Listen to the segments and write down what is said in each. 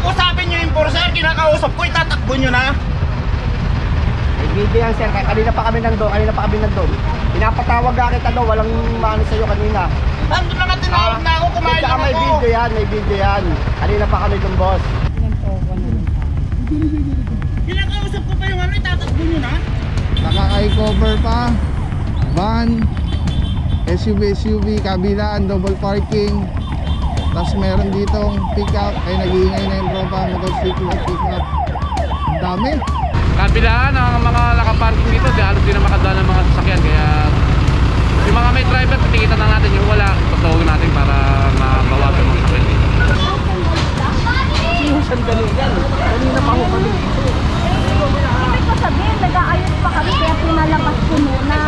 ko sabi nyo enforcer, kinakausap ko, itatakbo nyo na. May video yan sir, kanina pa kami nandun. Pinapatawag ka kita daw, walang maano sa'yo kanina. Nandun na tinawag na ako, kumain lang ako. May video yan. Kanina pa kami dun boss. Kinakausap ko pa yung ano, itatakbo nyo na. Nakaka-cover pa. Van, SUV, kabilaan, double parking. Tapos meron ditong pick-up. Ay nag-iingay na yung tropa, motorcycle at pick-up. Ang dami. Kabilaan ang mga nakaparking dito, di halos di na makadaan ng mga sasakyan. Kaya yung mga may driver, titikitan na natin. Yung wala, tutawagin natin para mabawasan mga sasakyan. Yung sandali yan. Kanina pa ako kami dito. Ibig ko sabihin, nag-aayos pa kami kaya pinalabas ko muna.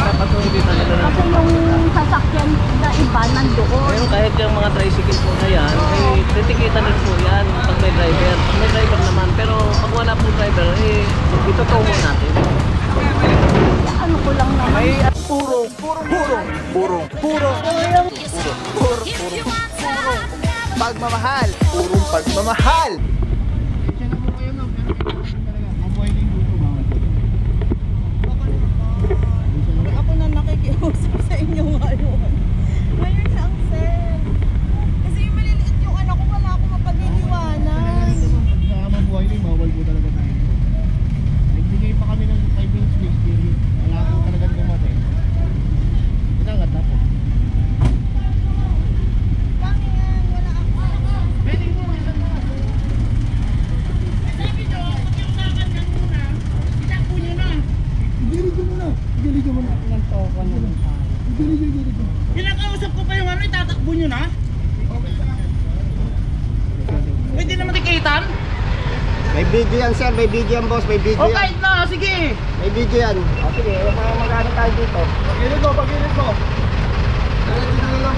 Kasi yung sasakyan na iba nandoon. Pero kahit yung mga tricycle po na yan, ay titikitan rin po yan pag may driver. Pag may driver naman, pero pag wala po driver, ito mo natin. Ano ko lang naman. May puro. Pagmamahal. Purong pagmamahal. Ako na nakikiusap sa inyo ngayon. Ngayon lang, sir. Kasi yung maliliit yung anak ko, wala akong mapag-iniwanan. Mabuhay din, bawal po talaga tayo. Nagbigay pa kami ng 5 minutes grace period. Wala po talagang dumating. Inangat na po. Bakit yan? Wala ako. Pwede mo, minsan mo. Sabi nyo, pag-iusapan nyo muna, itakbo nyo na. Gili mo na. Kinakausap ko pa yung ano, itatakbo nyo na. Pwede naman tikitan. May video yan sir, may video yan boss, may video O yan. kahit na, sige. May video yan. O sige, magkano tayo dito. Pagilid mo.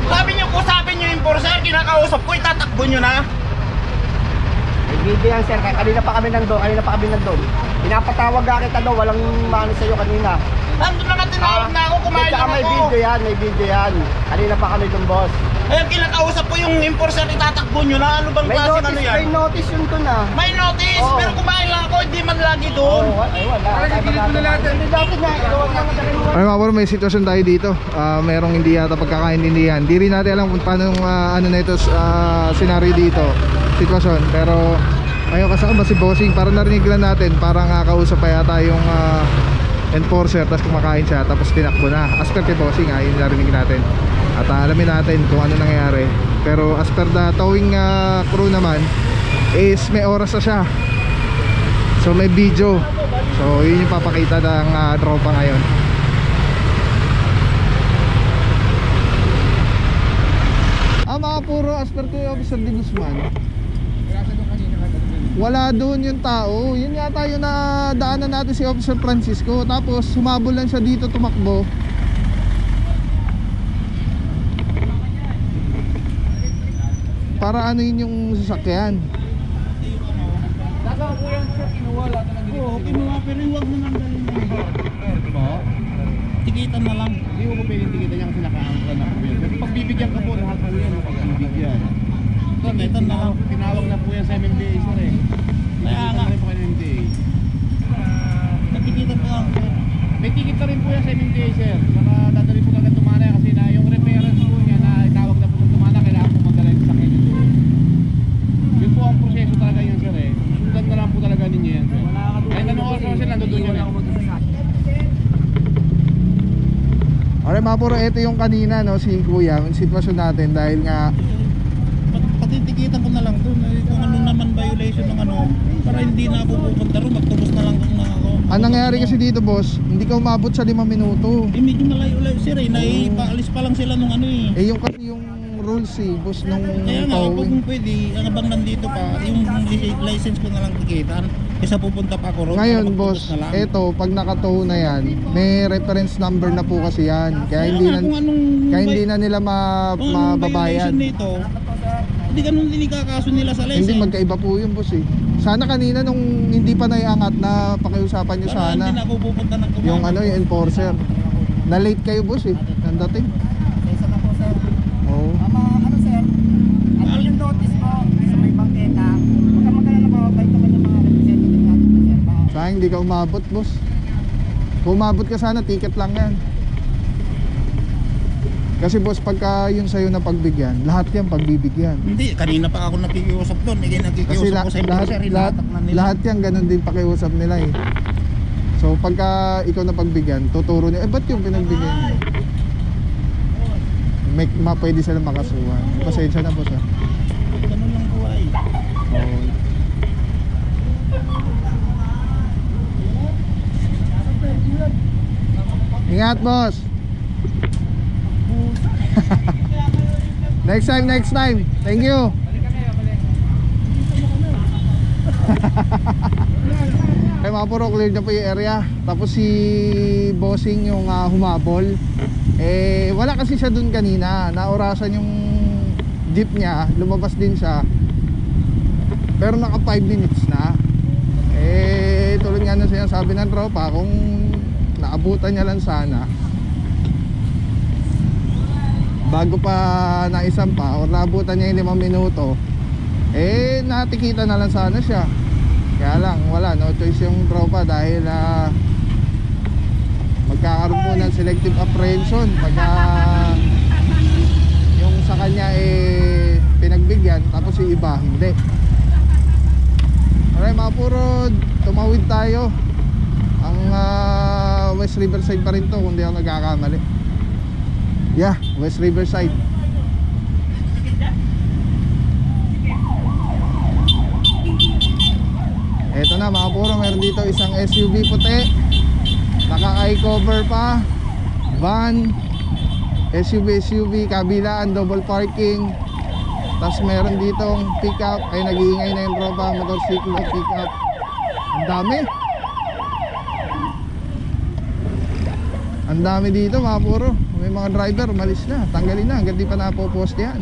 Sabi nyo ko, sabi nyo enforcer, kinakausap ko, itatakbo nyo na. May video yan sir, kanina pa kami nandun. Pinapatawag ka kita daw, walang maano sa'yo kanina. Nandun na tinawag na ako, kumain lang May ako. video yan. Kanina pa kami dun boss. Ayun, kinakausap ko yung enforcer, itatakbo nyo na. Ano bang klaseng ano yan? May notice yun dun ah. May notice, Oo. pero kumain lang ako, hindi man lagi doon. Ay wala. Hindi dati nga, ikaw ang naman. Ay mga bro, may sitwasyon tayo dito. Merong hindi yata pagkakaintindihan. Di rin natin alam kung paano yung ano na ito, scenario dito, sitwasyon. Pero ayun, kasama si Bossing, para narinig lang natin, parang kausap pa yata yung enforcer, tapos kumakain siya, tapos tinakbo na. As per kay Bossing, yun narinig natin. At alamin natin kung ano nangyayari. Pero as per the towing crew naman, is may oras na siya. So may video. So yun yung papakita ng tropa ngayon. Mga puro as per kay Officer Di Guzman, wala doon yung tao. Yun yata yung nadaanan natin si Officer Francisco. Tapos sumabol lang siya dito, tumakbo. Para ano yun yung sasakyan. Nagawa ko yan sir, kinuha lahat na nagiging. Oo, kinuha, pero huwag mo nang dalhin mo. Tikitan na lang. Hindi mo pwedeng tikitan niya kasi nakaangka na po yan. Pero pagbibigyan ka po, lahat po yan ang pagbibigyan. Tikitan na lang. Tinawag na po yan sa MMDA sir eh. Kaya nga. Tikitan na rin po kayo ng MMDA. Natikitan ka lang. May ticket na rin po yan sa MMDA sir. Saka dadali po kagad tumana kasi na yung reference po niya na itawag na po sa tumana, kailangan po magdala yung sakyan niyo. Yun po ang proseso talaga yun sir eh. Sundan na lang po talaga ninyo yan sir. Kahit anong oras naman sila, nandun yun eh. Alright mga puro, ito yung kanina no, si Kuya, yung sitwasyon natin dahil nga Patitikitan ko na lang doon. Kung ano naman violation ng ano, para hindi na ako pupunta ron, magtubos na lang na ako. ang nangyari kasi dito boss, hindi ka umabot sa 5 minuto. Medyo malayo-layo sir eh, naipaalis pa lang sila nung ano eh. Eh yung kasi yung rules eh, boss nung Kaya nga, towing. kung pwede, habang nandito pa, yung license ko na lang tikitan, kaysa pupunta pa ako ron. Ngayon para magtubos boss, na lang. eto pag nakatow na yan, may reference number na po kasi yan. Kaya hindi na, kung anong kaya hindi na nila kung anong mababayad. violation nito, hindi ganun din ikakaso nila sa license. Hindi, magkaiba po yun boss eh. Sana kanina nung hindi pa naiangat na pakiusapan nyo Para sana hindi na ako pupunta ng kumama. yung ano, yung enforcer. Na late kayo boss eh, nandating. Isa na po sir. Oo. Ano sir, ano yung notice mo sa may bangketa? Huwag ka sayang hindi ka umabot, boss. Kung umabot ka sana, ticket lang yan. Kasi boss, pagka yun sa'yo na pagbigyan, lahat yan pagbibigyan. Hindi, kanina pa ako nakikiusap doon. Kasi Nakikiusap ko sa enforcer, hinatak na nila. lahat yan, ganun din pakiusap nila eh. So pagka ikaw na pagbigyan, tuturo niya, ba't yung pinagbigyan niya? Pwede sila makasuhan. Pasensya na boss ah. Ganun lang buhay. Oh. Ingat boss. Next time. Thank you. Ay mga puro, clear na po yung area. Tapos si bossing yung humabol. Eh wala kasi siya dun kanina. Naorasan yung jeep niya. Lumabas din siya. Pero naka 5 minutes na. Eh tulad nga na sinasabi ng tropa, kung naabutan niya lang sana, bago pa naisampa or naabutan niya yung 5 minuto, eh natikita na lang sana siya. Kaya lang wala, no choice yung tropa dahil magkakaroon po ng selective apprehension pagka yung sa kanya eh pinagbigyan tapos yung iba hindi. Alright mga purod, tumawid tayo. Ang West Riverside pa rin to kung di ako nagkakamali. Yeah, West Riverside. Eto na mga puro, meron dito isang SUV puti. Naka eye cover pa. Van, SUV, kabilaan, double parking. Tapos meron ditong pickup. Ay nag-iingay na yung tropa, motorsiklo, pickup. Ang dami. Ang dami dito mga puro. May mga driver, malis na, tanggalin na, hanggang di pa napopost yan.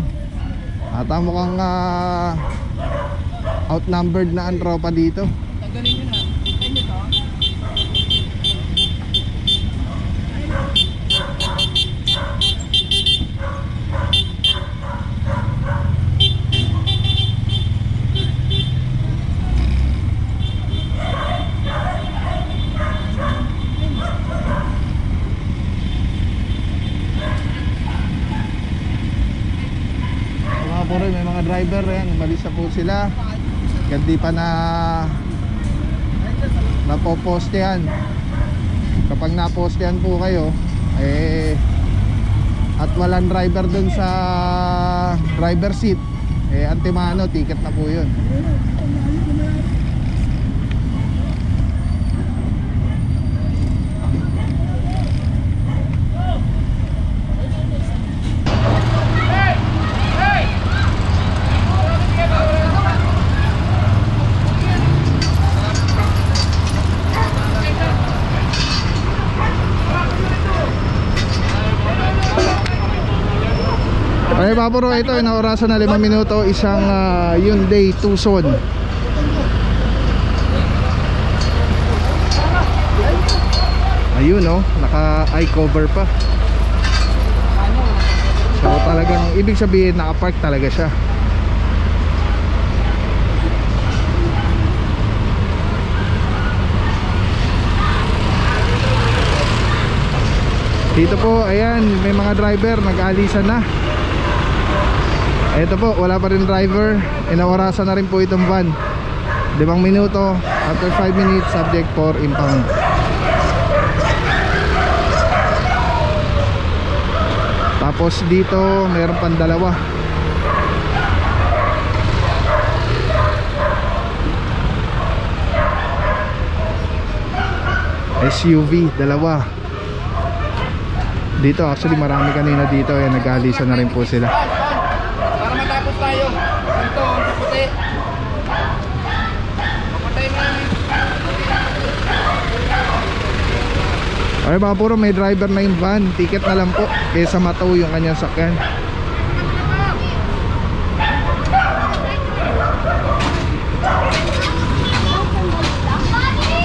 At mukhang outnumbered na ang tropa dito. Tanggalin nyo na. Puro, may mga driver yan, umalis na po sila. Hindi pa napopost yan. Kapag napost yan po kayo at walang driver dun sa driver seat, antimano, ticket na po yun. Ay baburo, ito inaorasan na 5 minuto, isang Hyundai Tucson. Ayun oh, naka eye cover pa. So talagang ibig sabihin naka-park talaga siya. Dito po, ayan, may mga driver nag-aalisan na. Ito po, wala pa rin driver. Inaorasan na rin po itong van. 5 minuto. After 5 minutes, subject for impound. Tapos dito, meron pang dalawa. SUV, dalawa. Dito, actually marami kanina dito. Ayan, nag-aalisan na rin po sila. Para matapos tayo. Ito, sa puti. Papatay mo namin. Ay mga puro, may driver na yung van. Ticket na lang po kaysa mataw yung kanyang sakyan.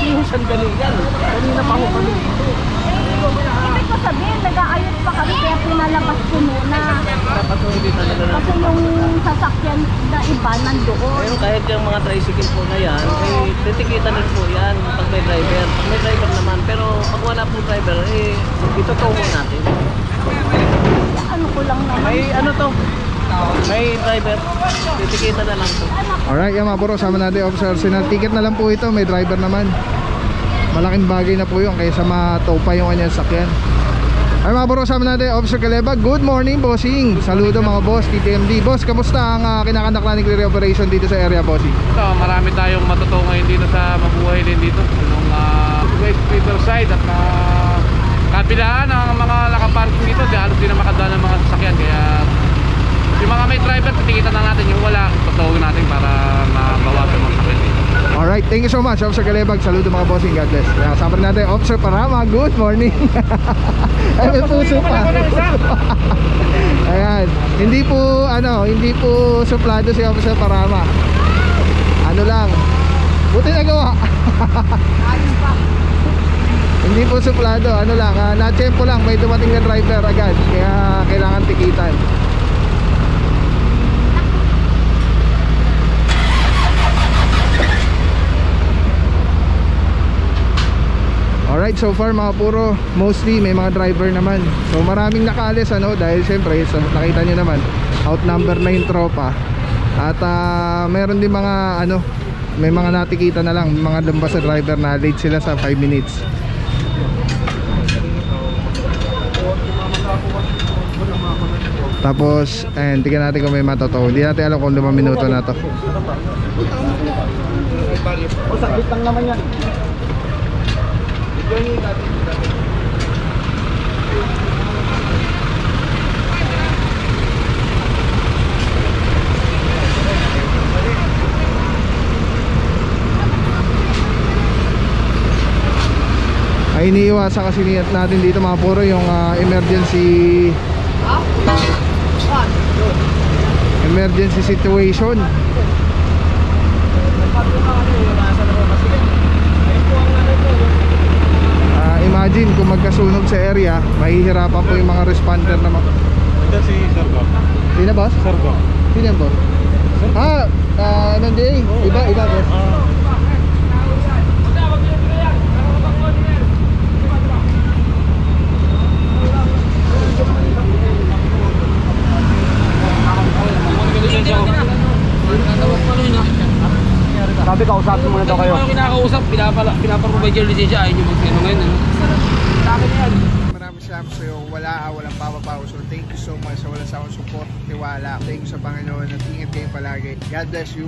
Yung sandali yan. Kanina pa ako kami dito. Ibig ko sabihin, nag-aayos pa kami kaya pinalabas ko muna. Dapat hindi talaga na. Kasi yung sasakyan na iba nandoon. Pero kahit yung mga tricycle po na yan, eh, titikitan din po yan pag may driver. Pag may driver naman, pero pag wala po driver, eh, itutungo natin. Ano ko lang naman. May ano to? May driver, titikitan na lang po. Alright, yan mga puro, sama natin officer. Sinaticket na lang po ito, may driver naman. Malaking bagay na po yun kaysa matow pa yung kanyang sakyan. Ay mga puro, sama natin Officer Caleba. Good morning, bossing. Saludo mga boss, TTMD. Boss, kamusta ang kinakandak na ni clear operation dito sa area, bossing? Ito, marami tayong matuto ngayon dito sa mabuhay din dito. Yung West Riverside at kabilaan ng mga nakaparking dito. Halos di na makadaan ng mga sasakyan. Kaya yung mga may driver, titikitan na natin. Yung wala, tutawagin natin para mabawasan mga sakyan dito. Alright, thank you so much Officer Calebag. Saludo mga bossing, God bless. Kasama rin natin Officer Parama. Good morning. Ay, may puso pa. Ayan, hindi po suplado si Officer Parama. Ano lang, buti nagawa. Hindi po suplado, ano lang, na-tempo lang, may dumating na driver agad. Kaya kailangan tikitan. Alright, so far mga puro, mostly may mga driver naman. So maraming nakaalis dahil syempre nakita nyo naman, outnumber na yung tropa. At meron din mga may mga natikita na lang, mga lumbas sa driver na late sila sa 5 minutes. Tapos, tingnan natin kung may matoto. Hindi natin alam kung 5 minuto na to. O, sakit lang naman yan. Ay, iniiwasan kasi natin dito mga puro yung emergency situation. Imagine kung magkasunog sa area, mahihirapan po yung mga responder na Ito si Sergo. Sino boss? Sergo. Sino yan boss? NNDA. Iba boss. Sabi kausapin muna daw kayo. Yung kinakausap, pinapaprovide yung lisensya, ayaw nyo mag-ano ngayon. Maraming salamat sa iyo. Walang papapaw. So thank you so much sa walang sawang support, tiwala. Thank you sa Panginoon at ingat kayo palagi. God bless you.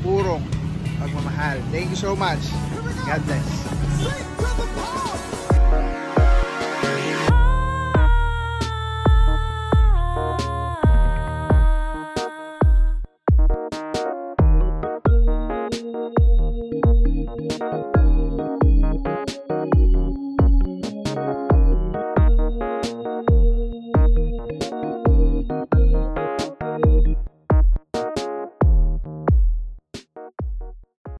Purong pagmamahal. Thank you so much. God bless.